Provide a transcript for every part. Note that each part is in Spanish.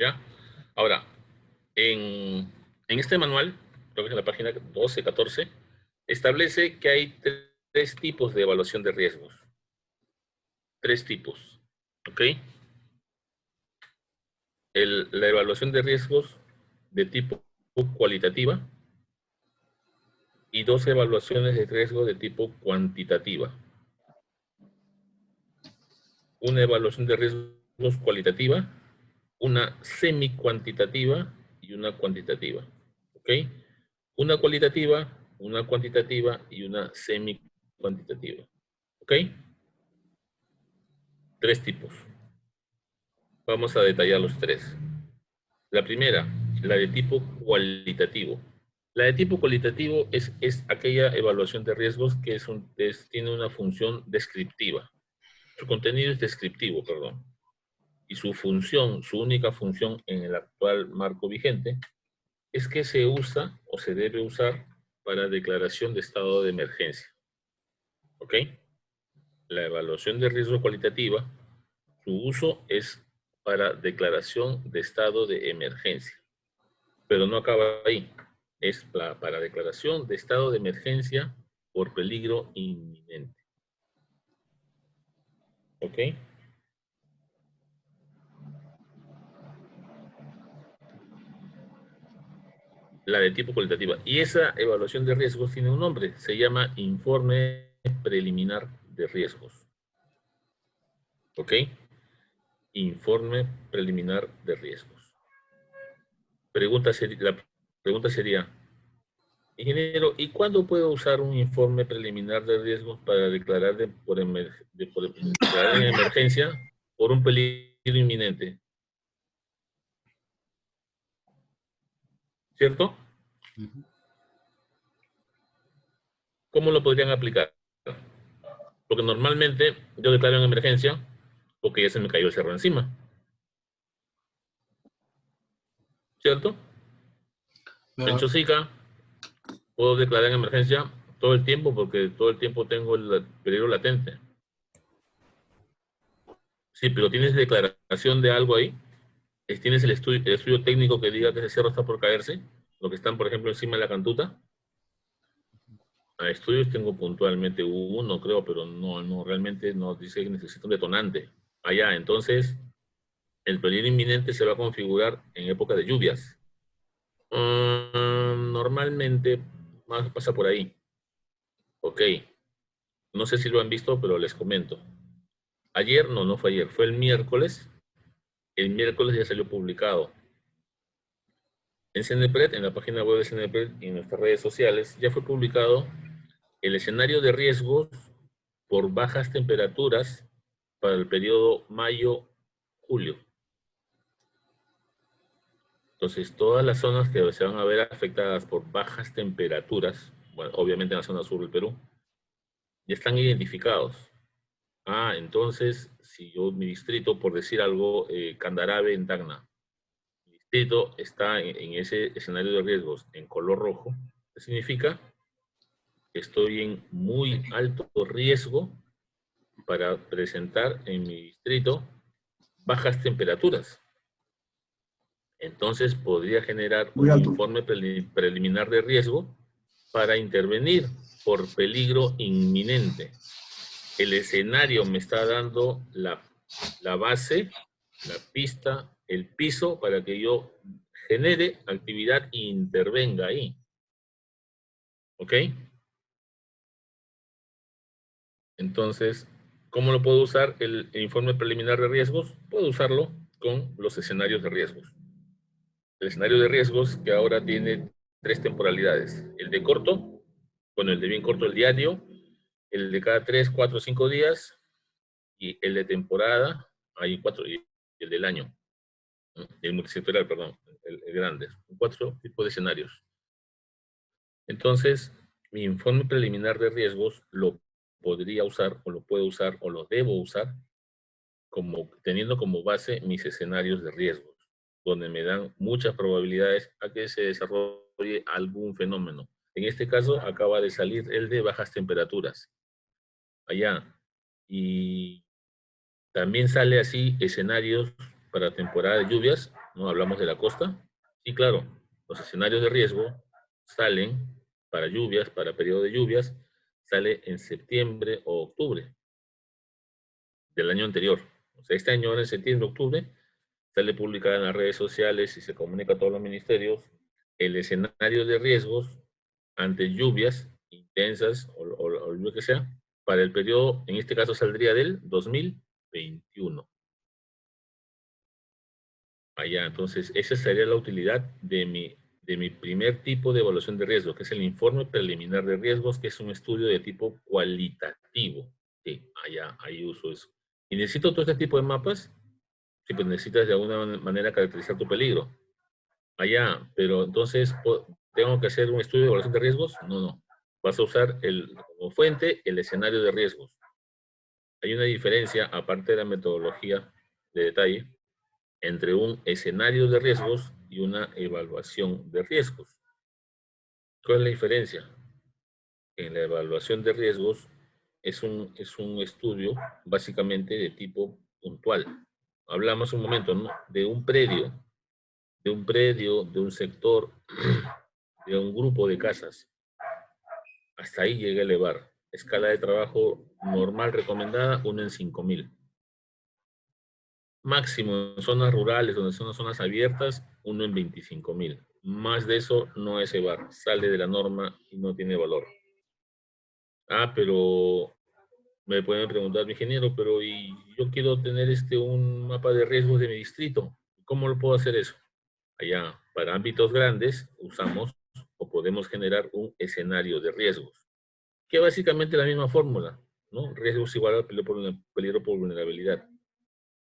¿Ya? Ahora, en este manual, creo que en la página 12, 14, establece que hay tres tipos de evaluación de riesgos. Tres tipos. ¿Ok? La evaluación de riesgos de tipo cualitativa y dos evaluaciones de riesgo de tipo cuantitativa. Una evaluación de riesgos cualitativa, una semi-cuantitativa y una cuantitativa. ¿Ok? Una cualitativa, una cuantitativa y una semi-cuantitativa. ¿Ok? Tres tipos. Vamos a detallar los tres. La primera, la de tipo cualitativo. La de tipo cualitativo es aquella evaluación de riesgos que tiene una función descriptiva. Su contenido es descriptivo, perdón. Y su función, su única función en el actual marco vigente, es que se usa o se debe usar para declaración de estado de emergencia. ¿Ok? La evaluación de riesgo cualitativa, su uso es para declaración de estado de emergencia. Pero no acaba ahí. Es para declaración de estado de emergencia por peligro inminente. ¿Ok? La de tipo cualitativa. Y esa evaluación de riesgos tiene un nombre. Se llama informe preliminar de riesgos. ¿Ok? Informe preliminar de riesgos. La pregunta sería, ingeniero, ¿y cuándo puedo usar un informe preliminar de riesgos para declarar declarar en emergencia por un peligro inminente? ¿Cierto? ¿Cómo lo podrían aplicar? Porque normalmente yo declaro en emergencia porque ya se me cayó el cerro encima. ¿Cierto? En Pero, Chosica puedo declarar en emergencia todo el tiempo porque todo el tiempo tengo el peligro latente. Sí, pero tienes declaración de algo ahí. Tienes el estudio técnico que diga que ese cerro está por caerse. Lo que están, por ejemplo, encima de la cantuta. A estudios tengo puntualmente uno, creo, pero no, realmente no dice que necesita un detonante. Allá, entonces, el peligro inminente se va a configurar en época de lluvias. Normalmente más pasa por ahí. Ok, no sé si lo han visto, pero les comento. Ayer, no fue ayer, fue el miércoles. El miércoles ya salió publicado. En CNPRED, en la página web de CNPRED y en nuestras redes sociales, ya fue publicado el escenario de riesgos por bajas temperaturas para el periodo mayo-julio. Entonces, todas las zonas que se van a ver afectadas por bajas temperaturas, bueno, obviamente en la zona sur del Perú, ya están identificados. Entonces, si yo, mi distrito, por decir algo, Candarave en Tacna, mi distrito está en ese escenario de riesgos en color rojo, ¿qué significa? Que estoy en muy alto riesgo para presentar en mi distrito bajas temperaturas. Entonces podría generar muy un alto. informe preliminar de riesgo para intervenir por peligro inminente. El escenario me está dando la base, la pista, el piso para que yo genere actividad e intervenga ahí. ¿Ok? Entonces, ¿cómo lo puedo usar el informe preliminar de riesgos? Puedo usarlo con los escenarios de riesgos. El escenario de riesgos que ahora tiene tres temporalidades. El de corto, bueno, el de bien corto, el diario, el de cada 3, 4, 5 días y el de temporada, hay 4, y el del año, el multisectorial, perdón, el grande. 4 tipos de escenarios. Entonces, mi informe preliminar de riesgos lo podría usar o lo puedo usar o lo debo usar teniendo como base mis escenarios de riesgos, donde me dan muchas probabilidades a que se desarrolle algún fenómeno. En este caso, acaba de salir el de bajas temperaturas, allá. Y también sale así escenarios para temporada de lluvias, ¿no? Hablamos de la costa. Sí, claro, los escenarios de riesgo salen para lluvias, para periodo de lluvias, sale en septiembre o octubre del año anterior. O sea, este año en septiembre, octubre, sale publicada en las redes sociales y se comunica a todos los ministerios el escenario de riesgos ante lluvias intensas o lo que sea, para el periodo, en este caso saldría del 2021. Allá, entonces, esa sería la utilidad de mi primer tipo de evaluación de riesgo, que es el informe preliminar de riesgos, que es un estudio de tipo cualitativo. Sí, allá, ahí uso eso. ¿Y necesito todo este tipo de mapas? Sí, pues necesitas de alguna manera caracterizar tu peligro. Allá, pero entonces, ¿tengo que hacer un estudio de evaluación de riesgos? No, no. Vas a usar como fuente el escenario de riesgos. Hay una diferencia, aparte de la metodología de detalle, entre un escenario de riesgos y una evaluación de riesgos. ¿Cuál es la diferencia? En la evaluación de riesgos es un estudio básicamente de tipo puntual. Hablamos un momento, ¿no? De un sector, de un grupo de casas. Hasta ahí llega a elevar. Escala de trabajo normal recomendada, 1 en 5.000. Máximo en zonas rurales, donde son las zonas abiertas, 1 en 25.000. Más de eso no es EVAR, sale de la norma y no tiene valor. Ah, pero me pueden preguntar, mi ingeniero, pero y yo quiero tener un mapa de riesgos de mi distrito. ¿Cómo lo puedo hacer eso? Allá, para ámbitos grandes, usamos o podemos generar un escenario de riesgos, que básicamente es la misma fórmula, ¿no? Riesgos igual al peligro por vulnerabilidad,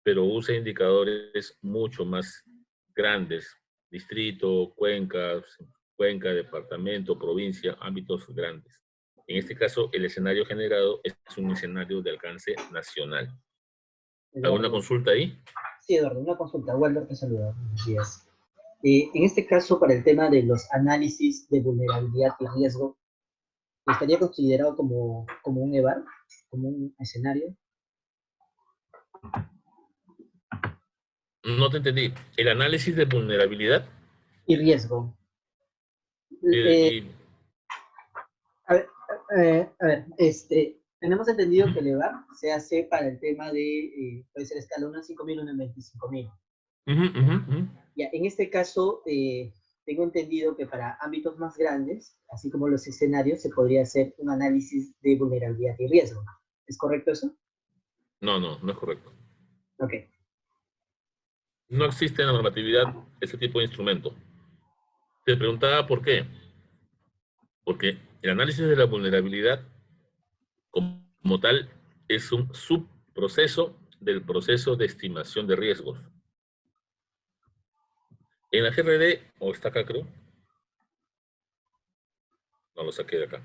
pero usa indicadores mucho más grandes, distrito, cuenca, departamento, provincia, ámbitos grandes. En este caso, el escenario generado es un escenario de alcance nacional. ¿Alguna Eduardo. consulta ahí? Sí, Eduardo, una consulta. Walter te saluda. Buenos días. En este caso, para el tema de los análisis de vulnerabilidad y riesgo, ¿estaría considerado como un EVAR, como un escenario? No te entendí. El análisis de vulnerabilidad Y riesgo. y, Eh, y- tenemos entendido ujú, que el EVAR se hace para el tema de, puede ser escala 1 en 5.000, 1 en 25.000. ujú, ujú, ujú. Ya, en este caso, tengo entendido que para ámbitos más grandes, así como los escenarios, se podría hacer un análisis de vulnerabilidad y riesgo. ¿Es correcto eso? No, no, no es correcto. Ok. No existe en la normatividad ese tipo de instrumento. Te preguntaba por qué. Porque el análisis de la vulnerabilidad como tal es un subproceso del proceso de estimación de riesgos. En la GRD, o está acá creo, no lo saqué de acá.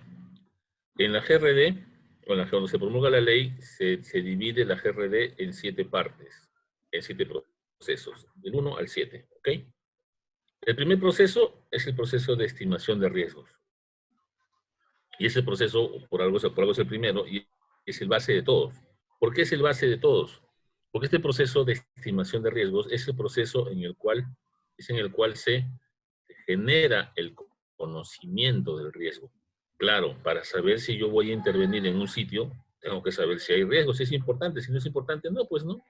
En la GRD, cuando se promulga la ley, se divide la GRD en 7 partes, en 7 procesos, del 1 al 7, ¿ok? El primer proceso es el proceso de estimación de riesgos. Y ese proceso, por algo es el primero, y es el base de todos. ¿Por qué es el base de todos? Porque este proceso de estimación de riesgos es el proceso en el cual se genera el conocimiento del riesgo. Claro, para saber si yo voy a intervenir en un sitio, tengo que saber si hay riesgos, si es importante, si no es importante, no, pues no.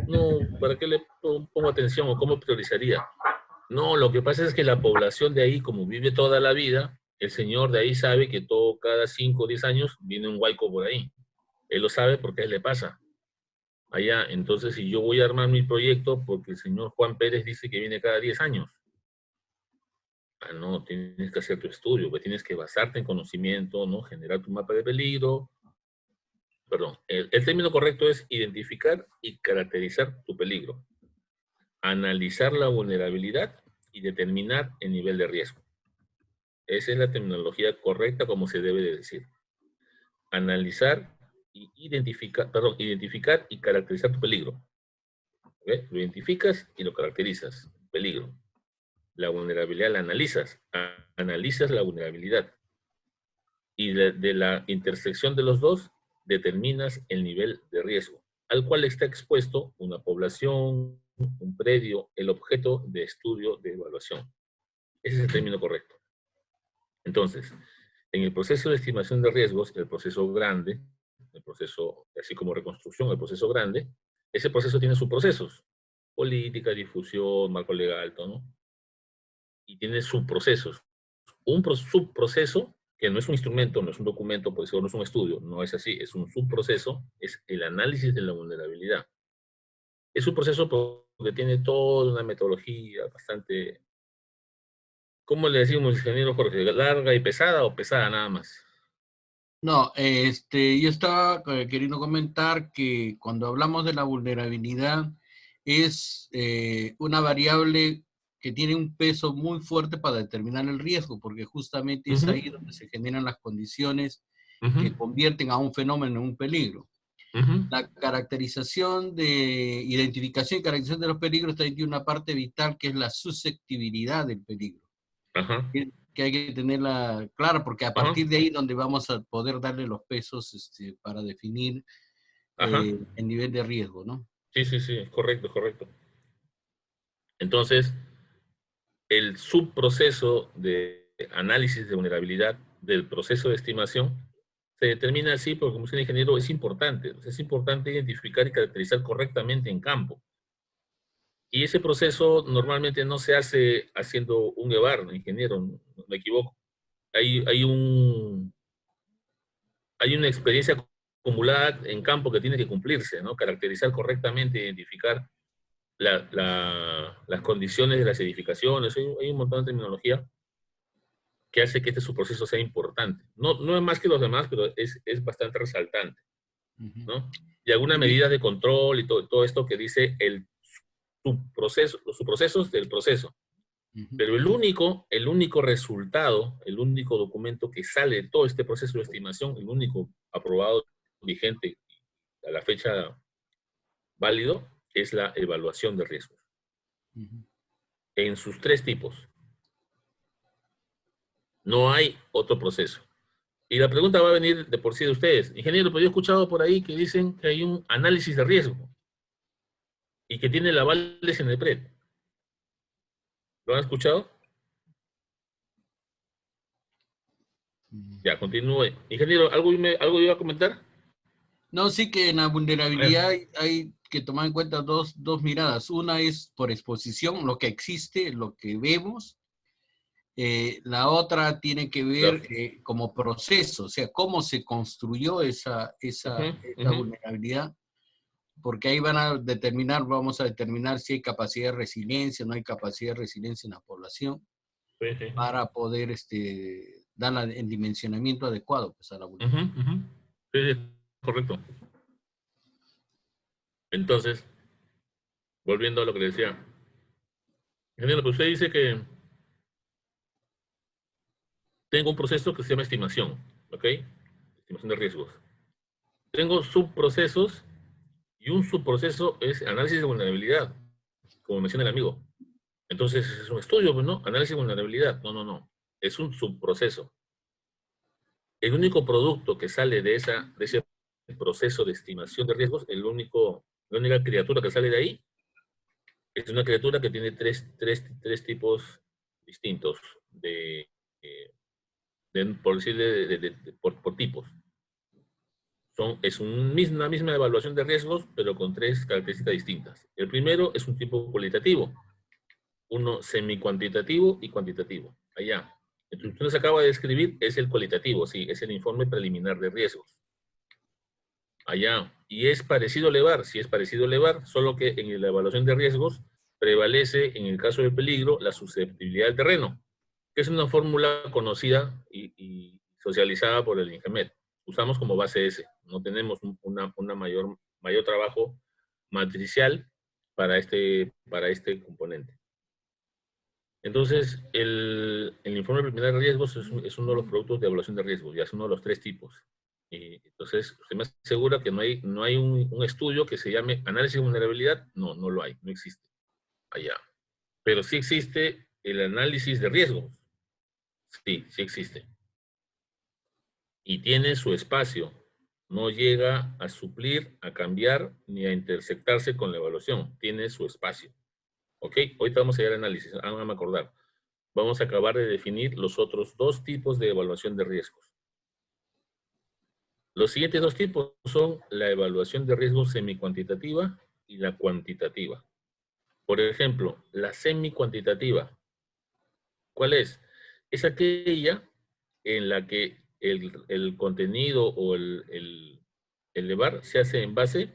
No, ¿para qué le pongo atención o cómo priorizaría? No, lo que pasa es que la población de ahí, como vive toda la vida, el señor de ahí sabe que cada 5 o 10 años viene un huaico por ahí. Él lo sabe porque a él le pasa. Allá, entonces, si yo voy a armar mi proyecto porque el señor Juan Pérez dice que viene cada 10 años, no, tienes que hacer tu estudio, pues tienes que basarte en conocimiento, ¿no? Generar tu mapa de peligro. Perdón, el término correcto es identificar y caracterizar tu peligro, analizar la vulnerabilidad y determinar el nivel de riesgo. Esa es la terminología correcta como se debe de decir. Analizar y identificar y caracterizar tu peligro. ¿Okay? Lo identificas y lo caracterizas. Peligro. La vulnerabilidad la analizas. Analizas la vulnerabilidad. Y de la intersección de los dos determinas el nivel de riesgo al cual está expuesto una población, un predio, el objeto de estudio de evaluación. Ese es el término correcto. Entonces, en el proceso de estimación de riesgos, el proceso grande, el proceso, así como reconstrucción, el proceso grande, ese proceso tiene sus procesos. Política, difusión, marco legal, todo, ¿no? Y tiene subprocesos. Un subproceso, que no es un instrumento, no es un documento, por eso no es un estudio, no es así, es un subproceso, es el análisis de la vulnerabilidad. Es un proceso porque tiene toda una metodología bastante, ¿cómo le decimos, ingeniero Jorge? ¿Larga y pesada o pesada nada más? No, yo estaba queriendo comentar que cuando hablamos de la vulnerabilidad es una variable que tiene un peso muy fuerte para determinar el riesgo, porque justamente es ahí donde se generan las condiciones que convierten a un fenómeno en un peligro. La caracterización de identificación y caracterización de los peligros también tiene una parte vital que es la susceptibilidad del peligro. Ajá. Que hay que tenerla clara, porque a partir Ajá. de ahí donde vamos a poder darle los pesos para definir el nivel de riesgo, ¿no? Sí, sí, sí, correcto, correcto. Entonces, el subproceso de análisis de vulnerabilidad del proceso de estimación se determina así porque, como dice el ingeniero, es importante. Es importante identificar y caracterizar correctamente en campo. Y ese proceso normalmente no se hace haciendo un EVAR, ingeniero, no me equivoco. Hay una experiencia acumulada en campo que tiene que cumplirse, ¿no? Caracterizar correctamente, identificar las condiciones de las edificaciones. Hay un montón de terminología que hace que este subproceso sea importante. No, no es más que los demás, pero es bastante resaltante, ¿no? Y algunas Y, medidas de control y todo esto que dice el subproceso, los subprocesos del proceso. Pero el único resultado, el único documento que sale de todo este proceso de estimación, el único aprobado vigente a la fecha válido, es la evaluación de riesgos. En sus tres tipos. No hay otro proceso. Y la pregunta va a venir de por sí de ustedes. Ingeniero, pero yo he escuchado por ahí que dicen que hay un análisis de riesgo y que tiene el aval de CENEPRED. ¿Lo han escuchado? Ya, continúe. Ingeniero, ¿algo iba a comentar? no, sí que en la vulnerabilidad hay que tomar en cuenta dos miradas. Una es por exposición, lo que existe, lo que vemos. La otra tiene que ver como proceso, o sea, cómo se construyó esa vulnerabilidad, porque ahí vamos a determinar si hay capacidad de resiliencia, no hay capacidad de resiliencia en la población, Sí, sí. para poder dar el dimensionamiento adecuado pues, a la vulnerabilidad. Sí, sí, correcto. Entonces, volviendo a lo que le decía. Ingeniero, pues usted dice que tengo un proceso que se llama estimación, ¿ok? Estimación de riesgos. Tengo subprocesos y un subproceso es análisis de vulnerabilidad, como menciona el amigo. Entonces, es un estudio, pues, ¿no? Análisis de vulnerabilidad. No, no, no. Es un subproceso. El único producto que sale de ese proceso de estimación de riesgos, la única criatura que sale de ahí, es una criatura que tiene tres tipos distintos por decirle, por tipos. Es una misma evaluación de riesgos, pero con tres características distintas. El primero es un tipo cualitativo, uno semi-cuantitativo y cuantitativo. Allá. El que usted nos acaba de describir es el cualitativo, sí, es el informe preliminar de riesgos. Allá. Y es parecido al EVAR, sí es parecido al EVAR, solo que en la evaluación de riesgos prevalece, en el caso del peligro, la susceptibilidad del terreno, que es una fórmula conocida y socializada por el INGEMET. Usamos como base ese, no tenemos una mayor trabajo matricial para este componente. Entonces, el informe preliminar de riesgos es uno de los productos de evaluación de riesgos, ya es uno de los tres tipos. Y entonces, ¿usted me asegura que no hay un estudio que se llame análisis de vulnerabilidad? No, no lo hay, no existe allá. Pero sí existe el análisis de riesgos. Sí, sí existe. Y tiene su espacio, No llega a suplir, a cambiar, ni a intersectarse con la evaluación. Tiene su espacio. ¿Ok? Ahorita vamos a ir al análisis. Vamos a acordar. Vamos a acabar de definir los otros dos tipos de evaluación de riesgos. Los siguientes dos tipos son la evaluación de riesgos semicuantitativa y la cuantitativa. Por ejemplo, la semicuantitativa. ¿Cuál es? Es aquella en la que el contenido o el EVAR se hace en base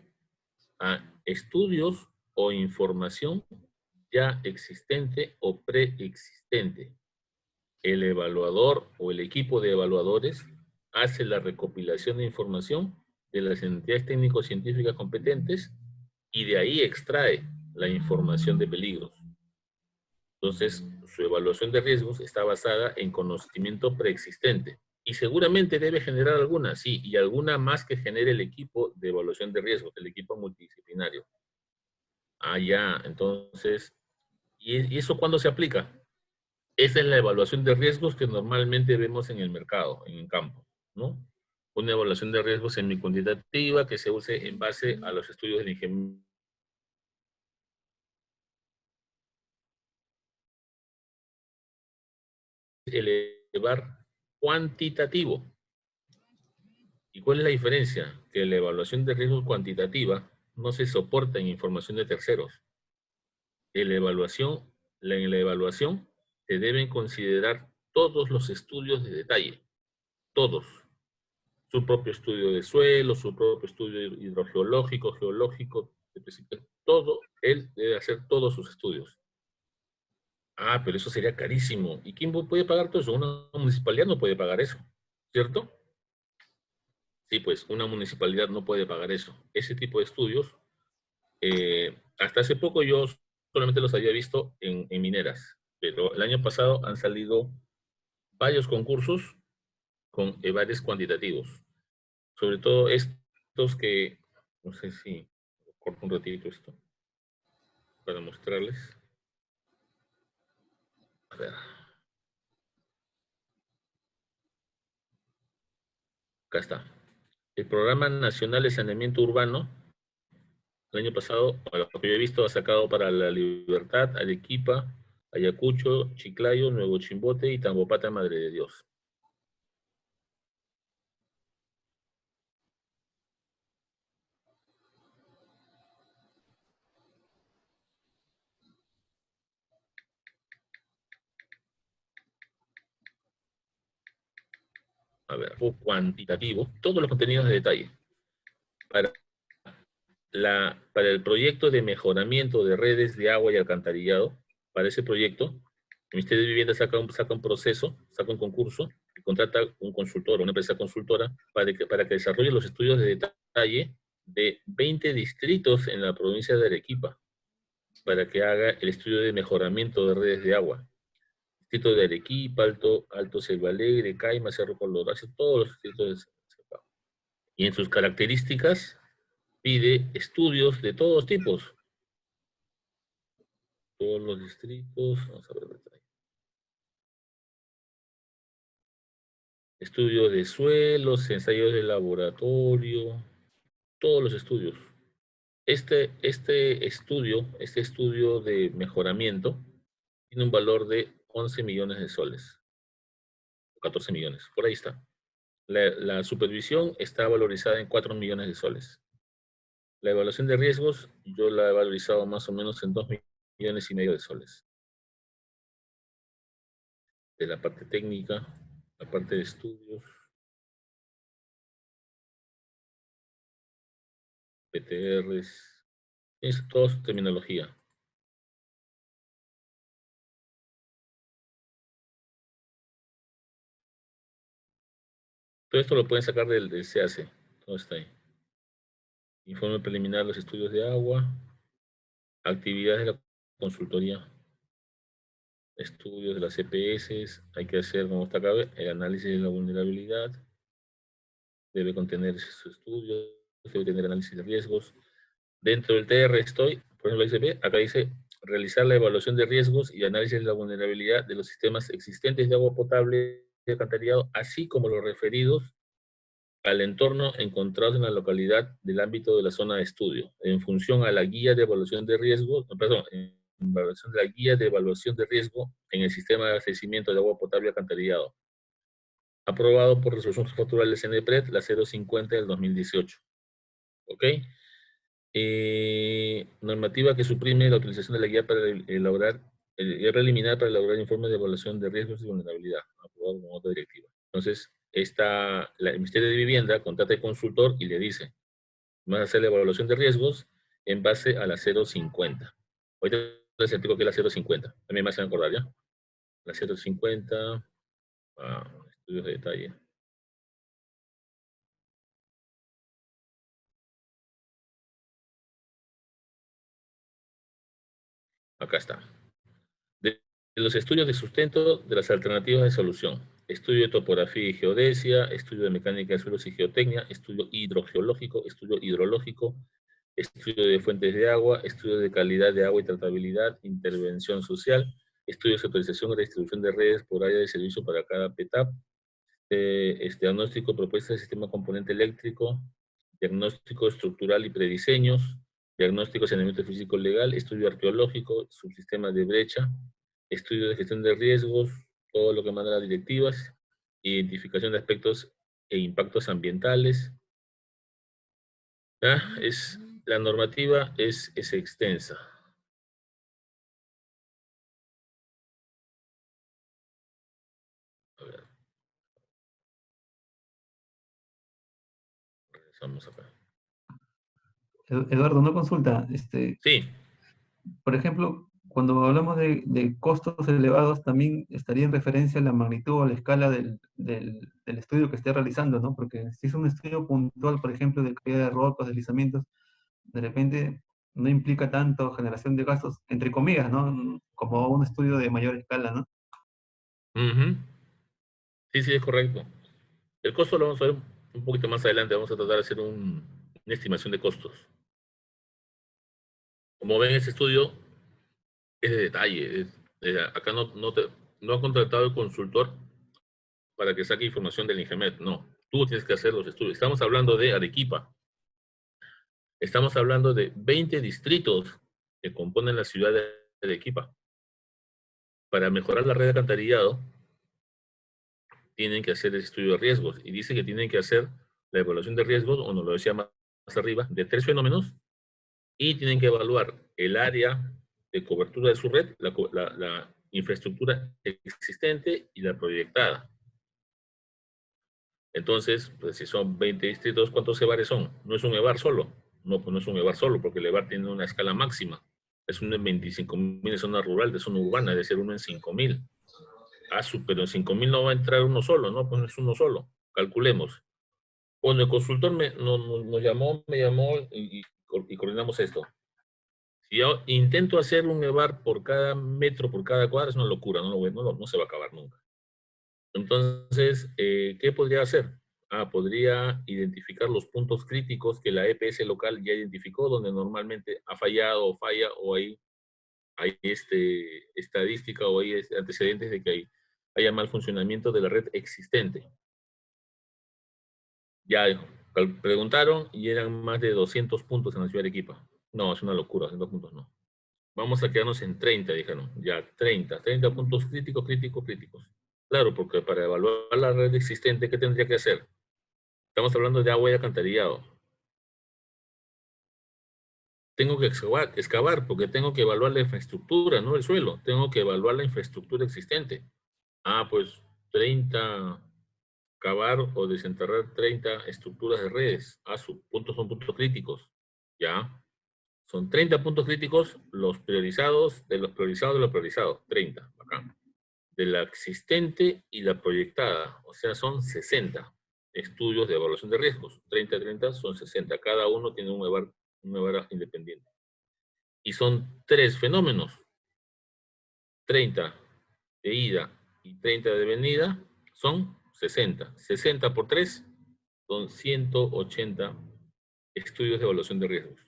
a estudios o información ya existente o preexistente. El evaluador o el equipo de evaluadores hace la recopilación de información de las entidades técnico-científicas competentes y de ahí extrae la información de peligros. Entonces, su evaluación de riesgos está basada en conocimiento preexistente. Y seguramente debe generar alguna, sí, y alguna más que genere el equipo de evaluación de riesgos, el equipo multidisciplinario. Ah, ya, entonces, ¿y eso cuándo se aplica? Esa es la evaluación de riesgos que normalmente vemos en el mercado, en el campo, ¿no? Una evaluación de riesgos semi-cuantitativa que se use en base a los estudios de ingeniería. Elevar cuantitativo. ¿Y cuál es la diferencia? Que la evaluación de riesgos cuantitativa no se soporta en información de terceros. En la evaluación se deben considerar todos los estudios de detalle, todos. Su propio estudio de suelo, su propio estudio hidrogeológico, geológico, todo, él debe hacer todos sus estudios. Ah, pero eso sería carísimo. ¿Y quién puede pagar todo eso? Una municipalidad no puede pagar eso, ¿cierto? Sí, pues una municipalidad no puede pagar eso. Ese tipo de estudios, hasta hace poco yo solamente los había visto en mineras, pero el año pasado han salido varios concursos con EVARes cuantitativos. Sobre todo estos que, no sé si corto un ratito esto para mostrarles. A ver. Acá está. El Programa Nacional de Saneamiento Urbano, el año pasado, a lo que yo he visto, ha sacado para La Libertad, Arequipa, Ayacucho, Chiclayo, Nuevo Chimbote y Tambopata, Madre de Dios. A ver, cuantitativo, todos los contenidos de detalle. Para, para el proyecto de mejoramiento de redes de agua y alcantarillado, para ese proyecto, el Ministerio de Vivienda saca un proceso, saca un concurso, y contrata un consultor, una empresa consultora, para que desarrolle los estudios de detalle de 20 distritos en la provincia de Arequipa, para que haga el estudio de mejoramiento de redes de agua. Distrito de Arequipa, Alto Selva Alegre, Caima, Cerro Colorado, todos los distritos de Selva. Y en sus características pide estudios de todos tipos. Todos los distritos, vamos a ver detalle. Estudios de suelos, ensayos de laboratorio, todos los estudios. Este estudio de mejoramiento tiene un valor de 11 millones de soles, 14 millones, por ahí está. La supervisión está valorizada en 4 millones de soles. La evaluación de riesgos, yo la he valorizado más o menos en 2 millones y medio de soles. De la parte técnica, la parte de estudios, PTRs, es todo terminología. Todo esto lo pueden sacar del CAC, todo está ahí. Informe preliminar de los estudios de agua, actividades de la consultoría, estudios de las EPS, hay que hacer, como está acá, el análisis de la vulnerabilidad, debe contener esos estudios, debe tener análisis de riesgos. Dentro del TR estoy, por ejemplo, ICP, acá dice realizar la evaluación de riesgos y análisis de la vulnerabilidad de los sistemas existentes de agua potable y alcantarillado, así como los referidos al entorno encontrados en la localidad del ámbito de la zona de estudio, en función a la guía de evaluación de riesgo, perdón, en evaluación de la guía de evaluación de riesgo en el sistema de abastecimiento de agua potable y alcantarillado, aprobado por resolución jefatura del CNPRED, la 050 del 2018. ¿Ok? Normativa que suprime la utilización de la guía para elaborar, guía eliminar para elaborar informes de evaluación de riesgos y vulnerabilidad, aprobado con otra directiva. Entonces, el Ministerio de Vivienda contrata al consultor y le dice, vas a hacer la evaluación de riesgos en base a la 050. Ahorita les explico qué es la 050. También me hacen acordar, ¿ya? La 050, estudios de detalle. Acá está. De los estudios de sustento de las alternativas de solución. Estudio de topografía y geodesia, estudio de mecánica de suelos y geotecnia, estudio hidrogeológico, estudio hidrológico, estudio de fuentes de agua, estudio de calidad de agua y tratabilidad, intervención social, estudios de autorización y distribución de redes por área de servicio para cada PETAP, diagnóstico, propuesta de sistema componente eléctrico, diagnóstico estructural y prediseños, diagnóstico de saneamiento físico legal, estudio arqueológico, subsistemas de brecha, estudio de gestión de riesgos, todo lo que manda las directivas, identificación de aspectos e impactos ambientales. ¿Ya? La normativa es extensa. A ver, regresamos acá. Eduardo, una consulta. Sí, Por ejemplo, cuando hablamos de costos elevados, también estaría en referencia a la magnitud o la escala del estudio que esté realizando, ¿no? Porque si es un estudio puntual, por ejemplo, de caída de rocas, deslizamientos, de repente no implica tanto generación de gastos, entre comillas, ¿no? Como un estudio de mayor escala, ¿no? ujú. Sí, es correcto. El costo lo vamos a ver un poquito más adelante. Vamos a tratar de hacer una estimación de costos. Como ven, este estudio es de detalle. Acá no ha contratado el consultor para que saque información del INGEMET. No, tú tienes que hacer los estudios. Estamos hablando de Arequipa. Estamos hablando de 20 distritos que componen la ciudad de Arequipa. Para mejorar la red de alcantarillado, tienen que hacer el estudio de riesgos. Y dice que tienen que hacer la evaluación de riesgos, o nos lo decía más arriba, de 3 fenómenos, y tienen que evaluar el área de cobertura de su red, la infraestructura existente y la proyectada. Entonces, pues si son 20 distritos, ¿cuántos EVARes son? No es un EVAR solo. No, pues no es un EVAR solo, porque el EVAR tiene una escala máxima. Es uno en 25.000 de zona rural, de zona urbana, debe ser uno en 5.000. Pero en 5.000 no va a entrar uno solo, ¿no? Pues no es uno solo. Calculemos. Bueno, el consultor me llamó y coordinamos esto. Si yo intento hacer un EVAR por cada metro, por cada cuadra, es una locura, no se va a acabar nunca. Entonces, ¿qué podría hacer? Podría identificar los puntos críticos que la EPS local ya identificó, donde normalmente ha fallado o falla, o hay estadística o hay antecedentes de que haya mal funcionamiento de la red existente. Ya preguntaron y eran más de 200 puntos en la ciudad de Arequipa. No, es una locura, 200 puntos no. Vamos a quedarnos en 30, dijeron. Ya, 30 puntos críticos. Claro, porque para evaluar la red existente, ¿qué tendría que hacer? Estamos hablando de agua y alcantarillado. Tengo que excavar porque tengo que evaluar la infraestructura, no el suelo. Tengo que evaluar la infraestructura existente. Pues 30, cavar o desenterrar 30 estructuras de redes. Sus puntos son puntos críticos. Ya. Son 30 puntos críticos, los priorizados, de los priorizados, 30, acá. De la existente y la proyectada, o sea, son 60 estudios de evaluación de riesgos. 30 son 60. Cada uno tiene un EVAR independiente. Y son 3 fenómenos. 30 de ida y 30 de venida son 60. 60 por 3 son 180 estudios de evaluación de riesgos.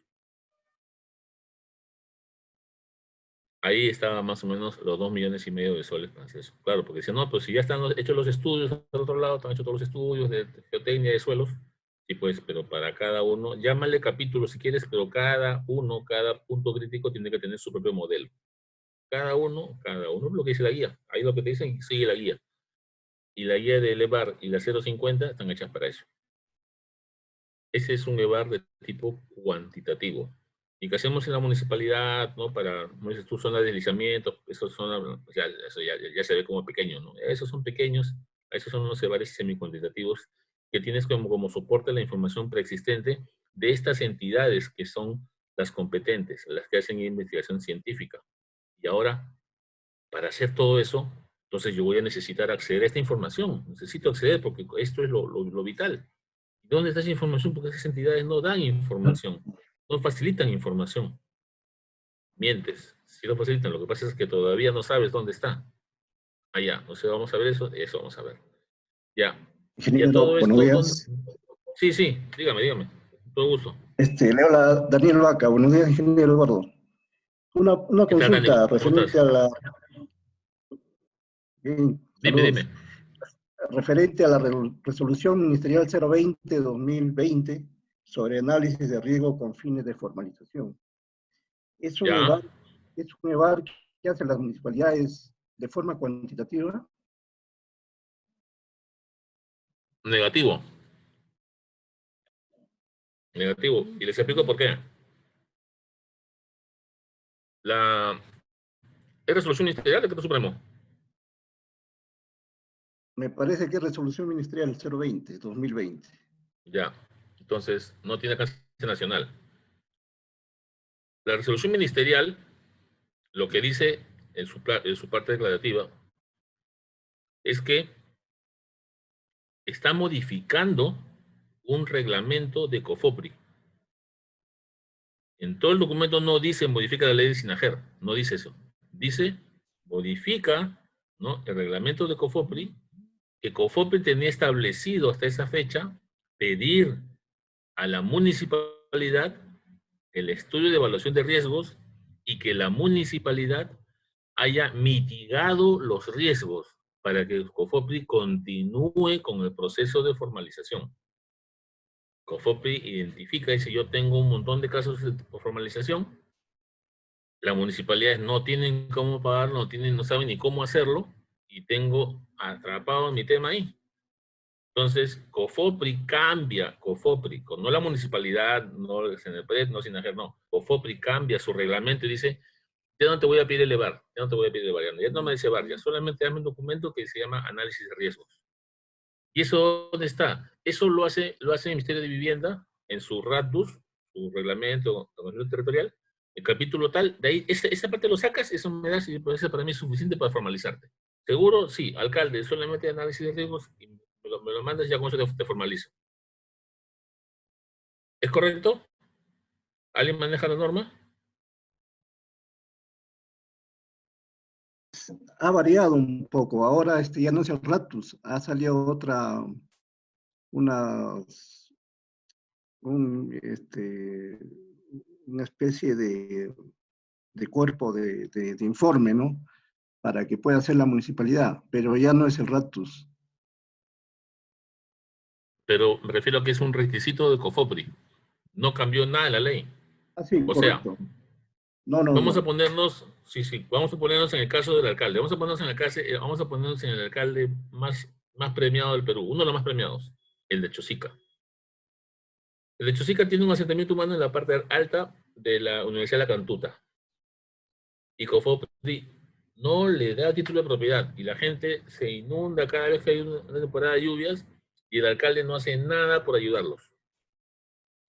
Ahí estaba más o menos los 2,5 millones de soles para hacer eso. Claro, porque si no, pues si ya están hechos los estudios, al otro lado están hechos todos los estudios de geotecnia de suelos, Sí, pues, pero para cada uno, llámale capítulo si quieres, pero cada uno, cada punto crítico tiene que tener su propio modelo. Cada uno es lo que dice la guía. Ahí lo que te dicen, sigue la guía. Y la guía de EVAR y la 050 están hechas para eso. Ese es un EVAR de tipo cuantitativo. Y que hacemos en la municipalidad, ¿no? Para, como dices tú, zona de deslizamiento, esos son, ya se ve como pequeño, ¿no? Esos son pequeños, esos son unos EVARes semi-cuantitativos que tienes como soporte la información preexistente de estas entidades que son las competentes, las que hacen investigación científica. Y ahora, para hacer todo eso, entonces yo voy a necesitar acceder a esta información. Necesito acceder porque esto es lo vital. ¿Dónde está esa información? Porque esas entidades no dan información, no facilitan información. Mientes, si lo facilitan, lo que pasa es que todavía no sabes dónde está. Allá, o sea, vamos a ver eso vamos a ver. Ya. Y a Ingeniero, todo buenos esto, ¿dónde? días. Sí, sí, dígame, todo gusto. Le habla Daniel Vaca. Buenos días, ingeniero Eduardo. Una ¿Qué tal, Dani? consulta ¿Cómo estás? referente a la... Bien, Dime. saludos. Referente a la resolución ministerial 020-2020 sobre análisis de riesgo con fines de formalización. Es un Ya, EVAR, es un EVAR que hacen las municipalidades de forma cuantitativa. negativo. Negativo. Y les explico por qué. Es resolución ministerial del Decreto Supremo. Me parece que es resolución ministerial 020-2020. Ya. Entonces, no tiene alcance nacional. La resolución ministerial, lo que dice en su parte declarativa, es que está modificando un reglamento de COFOPRI. En todo el documento no dice modifica la ley de SINAGER, no dice eso. Dice modifica, ¿no?, el reglamento de COFOPRI, que COFOPRI tenía establecido hasta esa fecha pedir a la municipalidad el estudio de evaluación de riesgos y que la municipalidad haya mitigado los riesgos para que COFOPRI continúe con el proceso de formalización. COFOPRI identifica y dice, yo tengo un montón de casos de formalización, las municipalidades no tienen cómo pagarlo, no saben ni cómo hacerlo, y tengo atrapado mi tema ahí. Entonces, COFOPRI cambia, no la municipalidad, no el CNPRED, no SINAGER, no. COFOPRI cambia su reglamento y dice, ya no te voy a pedir el EVAR, ya no me dice EVAR, ya solamente dame un documento que se llama análisis de riesgos. ¿Y eso dónde está? Eso lo hace el Ministerio de Vivienda en su RATBUS, su reglamento de organización territorial, el capítulo tal, de ahí, esa parte lo sacas, eso me da, eso para mí es suficiente para formalizarte. ¿Seguro? Sí, alcalde, solamente análisis de riesgos, y me lo mandas y ya con eso te formalizo. ¿Es correcto? ¿Alguien maneja la norma? Ha variado un poco. Ahora ya no es el Ratus, ha salido una, una especie de cuerpo de informe, ¿no? Para que pueda hacer la municipalidad, pero ya no es el Ratus. Pero me refiero a que es un requisito de COFOPRI. No cambió nada en la ley. Ah, sí, O sea, correcto. No, no, vamos a no. ponernos, sí, vamos a ponernos en el caso del alcalde. Vamos a ponernos en el alcalde más premiado del Perú, uno de los más premiados, el de Chosica. El de Chosica tiene un asentamiento humano en la parte alta de la Universidad de la Cantuta. Y COFOPRI no le da título de propiedad. Y la gente se inunda cada vez que hay una temporada de lluvias y el alcalde no hace nada por ayudarlos.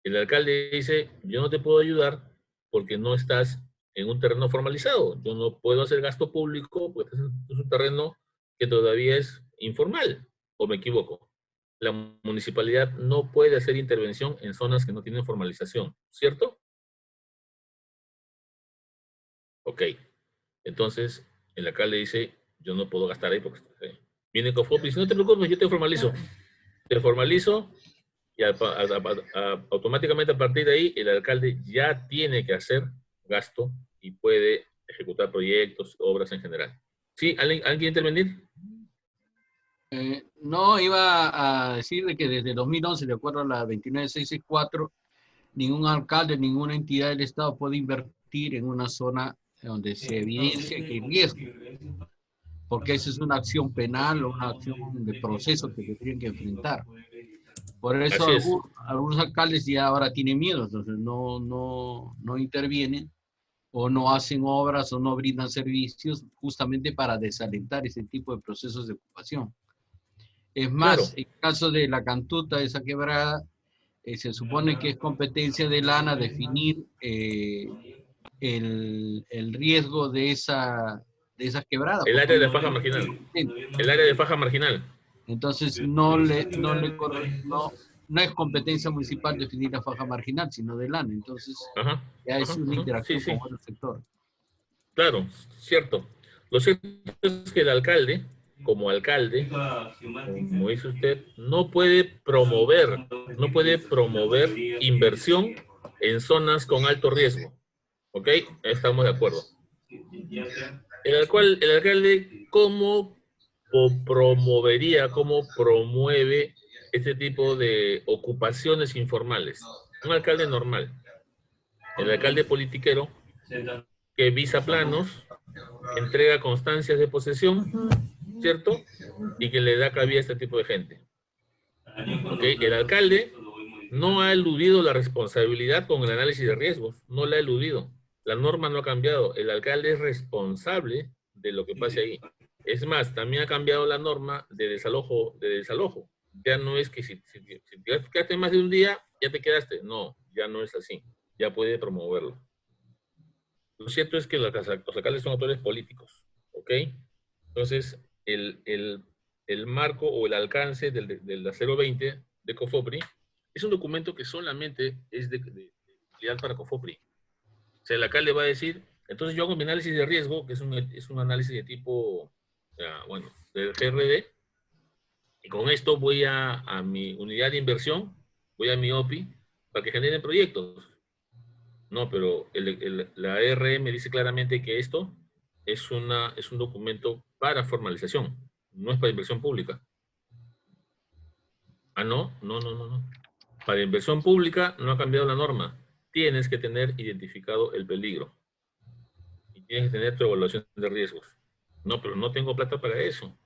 El alcalde dice, yo no te puedo ayudar porque no estás en un terreno formalizado. Yo no puedo hacer gasto público porque es un terreno que todavía es informal. ¿O me equivoco? La municipalidad no puede hacer intervención en zonas que no tienen formalización, ¿cierto? Ok. Entonces, el alcalde dice, yo no puedo gastar ahí porque viene COFOPRI y dice, no te preocupes, yo te formalizo. Te formalizo y automáticamente a partir de ahí el alcalde ya tiene que hacer gasto y puede ejecutar proyectos, obras en general. ¿Sí? ¿Alguien quiere intervenir? No, iba a decir de que desde 2011, de acuerdo a la 29664, ningún alcalde, ninguna entidad del Estado puede invertir en una zona donde se evidencia que hay riesgo, porque esa es una acción penal o una acción de proceso que tendrían que enfrentar. Por eso Así es. algunos alcaldes ya ahora tienen miedo, entonces no intervienen o no hacen obras o no brindan servicios justamente para desalentar ese tipo de procesos de ocupación. Es más, Claro. en el caso de la Cantuta, esa quebrada, se supone que es competencia de la ANA definir el riesgo de esa quebrada. El área de faja marginal. El área de faja marginal. Entonces no es competencia municipal definir la faja marginal, sino de la ANA. Entonces Ajá. ya es Ajá, una ajá. interacción Sí, sí. con el sector. Claro, cierto. Lo cierto es que el alcalde, como alcalde, como dice usted, no puede promover inversión en zonas con alto riesgo. ¿Ok? Estamos de acuerdo. El alcalde, ¿cómo promovería, cómo promueve este tipo de ocupaciones informales? Un alcalde normal. El alcalde politiquero que visa planos, entrega constancias de posesión, ¿cierto? Y que le da cabida a este tipo de gente. ¿Ok? El alcalde no ha eludido la responsabilidad con el análisis de riesgos, no la ha eludido. La norma no ha cambiado. El alcalde es responsable de lo que pase ahí. Es más, también ha cambiado la norma de desalojo. Ya no es que si te quedaste más de un día, ya te quedaste. No, ya no es así. Ya puede promoverlo. Lo cierto es que los alcaldes son autores políticos, ¿ok? Entonces, el marco o el alcance del 020 de COFOPRI es un documento que solamente es de utilidad para COFOPRI. O sea, el alcalde va a decir, entonces yo hago mi análisis de riesgo, que es un análisis de tipo, bueno, del GRD, y con esto voy a mi unidad de inversión, voy a mi OPI, para que generen proyectos. No, pero la RM dice claramente que esto es un documento para formalización, no es para inversión pública. Ah, no. Para inversión pública no ha cambiado la norma. Tienes que tener identificado el peligro. Y tienes que tener tu evaluación de riesgos. No, pero no tengo plata para eso.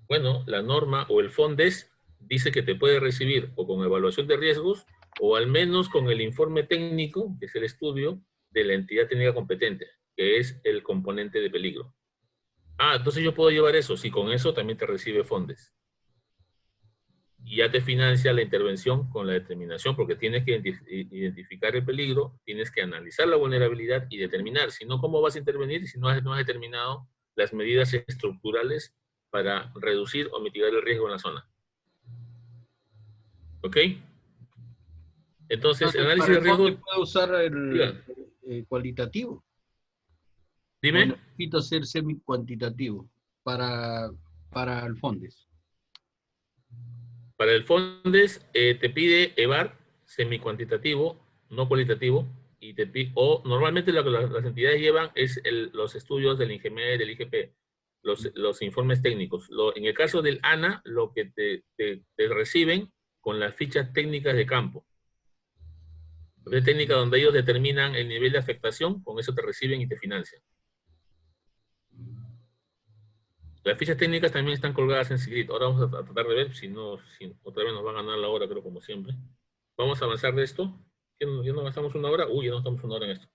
Bueno, la norma o el FONDES dice que te puede recibir o con evaluación de riesgos o al menos con el informe técnico, que es el estudio de la entidad técnica competente, que es el componente de peligro. Ah, entonces yo puedo llevar eso. Si con eso también te recibe FONDES. Y ya te financia la intervención con la determinación, porque tienes que identificar el peligro, tienes que analizar la vulnerabilidad y determinar, si no, cómo vas a intervenir si no has determinado las medidas estructurales para reducir o mitigar el riesgo en la zona. ¿Ok? Entonces, el Entonces, análisis para de el fondo riesgo... puede usar Diga, el cualitativo. O dime. necesito ser semi-cuantitativo para el FONDES. Para el FONDES te pide EVAR semi-cuantitativo, no cualitativo, y o normalmente lo que las entidades llevan es los estudios del INGEME, del IGP, los informes técnicos. En el caso del ANA, lo que te reciben con las fichas técnicas de campo. La técnica donde ellos determinan el nivel de afectación, con eso te reciben y te financian. Las fichas técnicas también están colgadas en SIGRID. Ahora vamos a tratar de ver si otra vez nos va a ganar la hora, creo, como siempre. Vamos a avanzar de esto. ¿Ya no avanzamos una hora? Uy, ya no estamos una hora en esto.